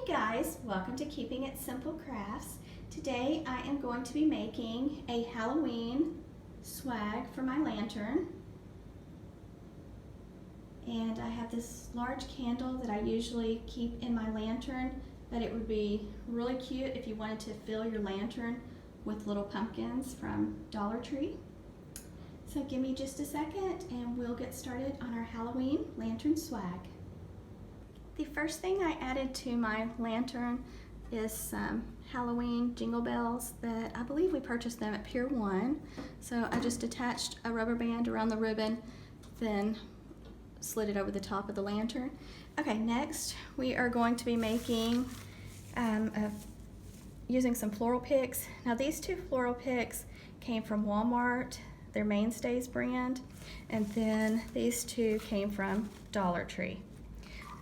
Guys, welcome to Keeping It Simple Crafts. Today I am going to be making a Halloween swag for my lantern. And I have this large candle that I usually keep in my lantern, but it would be really cute if you wanted to fill your lantern with little pumpkins from Dollar Tree. So give me just a second and we'll get started on our Halloween lantern swag. The first thing I added to my lantern is some Halloween jingle bells that I believe we purchased them at Pier 1. So I just attached a rubber band around the ribbon, then slid it over the top of the lantern. Okay, next we are going to be making, using some floral picks. Now these two floral picks came from Walmart, their Mainstays brand, and then these two came from Dollar Tree.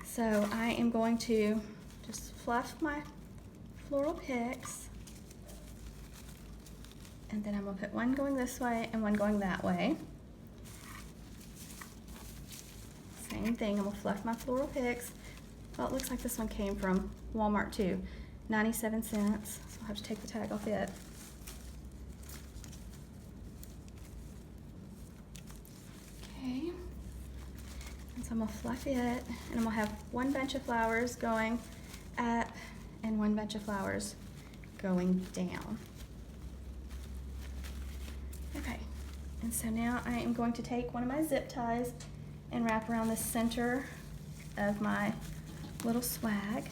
So I am going to just fluff my floral picks, and then I'm going to put one going this way and one going that way. Same thing, I'm going to fluff my floral picks. Well, it looks like this one came from Walmart too, 97 cents, so I'll have to take the tag off it. Okay. So I'm going to fluff it, and I'm going to have one bunch of flowers going up and one bunch of flowers going down. Okay, and so now I am going to take one of my zip ties and wrap around the center of my little swag.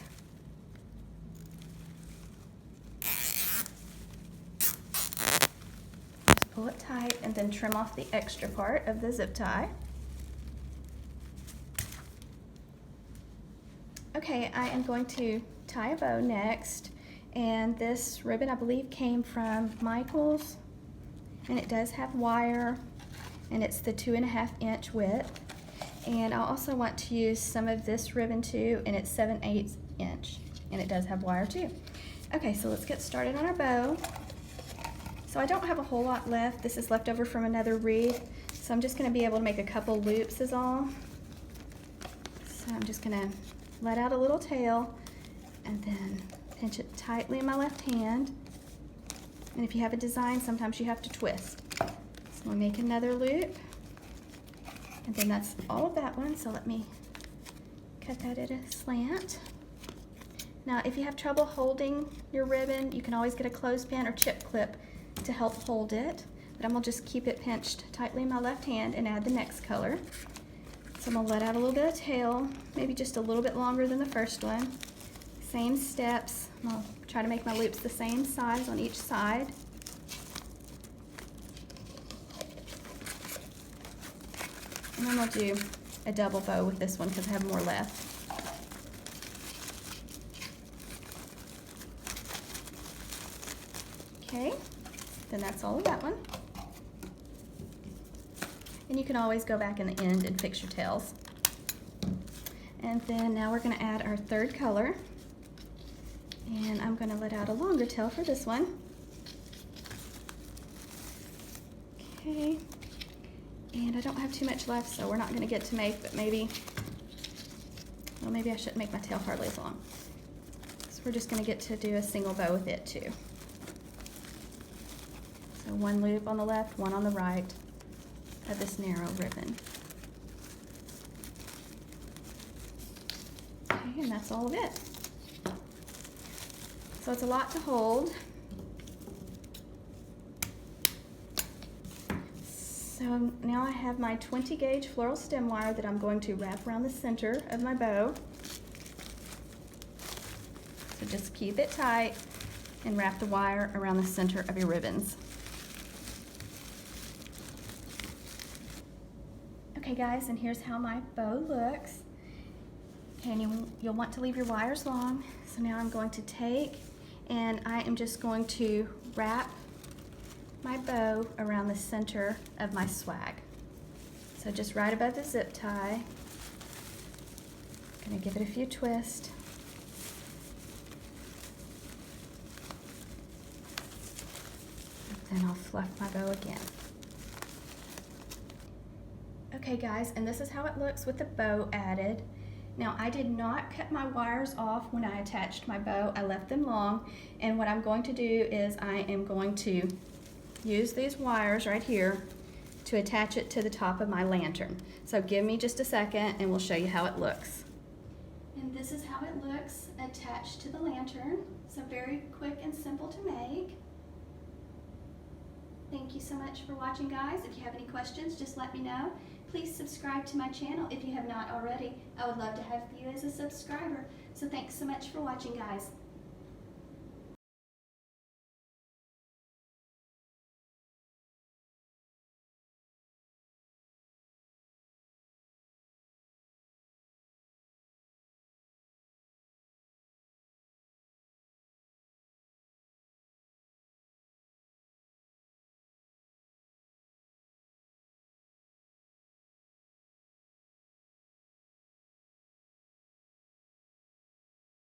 Just pull it tight and then trim off the extra part of the zip tie. Okay, I am going to tie a bow next, and this ribbon I believe came from Michael's, and it does have wire, and it's the 2.5 inch width. And I also want to use some of this ribbon too, and it's 7/8 inch, and it does have wire too. Okay, so let's get started on our bow. So I don't have a whole lot left. This is left over from another wreath, so I'm just going to be able to make a couple loops is all. So I'm just going to let out a little tail and then pinch it tightly in my left hand. And if you have a design, sometimes you have to twist. So we'll make another loop. And then that's all of that one, so let me cut that at a slant. Now, if you have trouble holding your ribbon, you can always get a clothespin or chip clip to help hold it. But I'm gonna just keep it pinched tightly in my left hand and add the next color. So I'm gonna let out a little bit of tail, maybe just a little bit longer than the first one. Same steps. I'll try to make my loops the same size on each side. And then we'll do a double bow with this one because I have more left. Okay, then that's all of that one. And you can always go back in the end and fix your tails. And then now we're going to add our third color. And I'm going to let out a longer tail for this one. Okay. And I don't have too much left, so we're not going to get to make, but maybe, well, maybe I shouldn't make my tail hardly as long. So we're just going to get to do a single bow with it too. So one loop on the left, one on the right of this narrow ribbon. Okay, and that's all of it. So it's a lot to hold. So now I have my 20 gauge floral stem wire that I'm going to wrap around the center of my bow. So just keep it tight and wrap the wire around the center of your ribbons. Okay guys, and here's how my bow looks. Okay, and you'll want to leave your wires long. So now I'm going to take, and I am just going to wrap my bow around the center of my swag. So just right above the zip tie. I'm gonna give it a few twists. And then I'll fluff my bow again. Okay guys, and this is how it looks with the bow added. Now I did not cut my wires off when I attached my bow. I left them long, and what I'm going to do is I am going to use these wires right here to attach it to the top of my lantern. So give me just a second and we'll show you how it looks. And this is how it looks attached to the lantern. So very quick and simple to make. Thank you so much for watching, guys. If you have any questions, just let me know. Please subscribe to my channel if you have not already. I would love to have you as a subscriber. So thanks so much for watching, guys.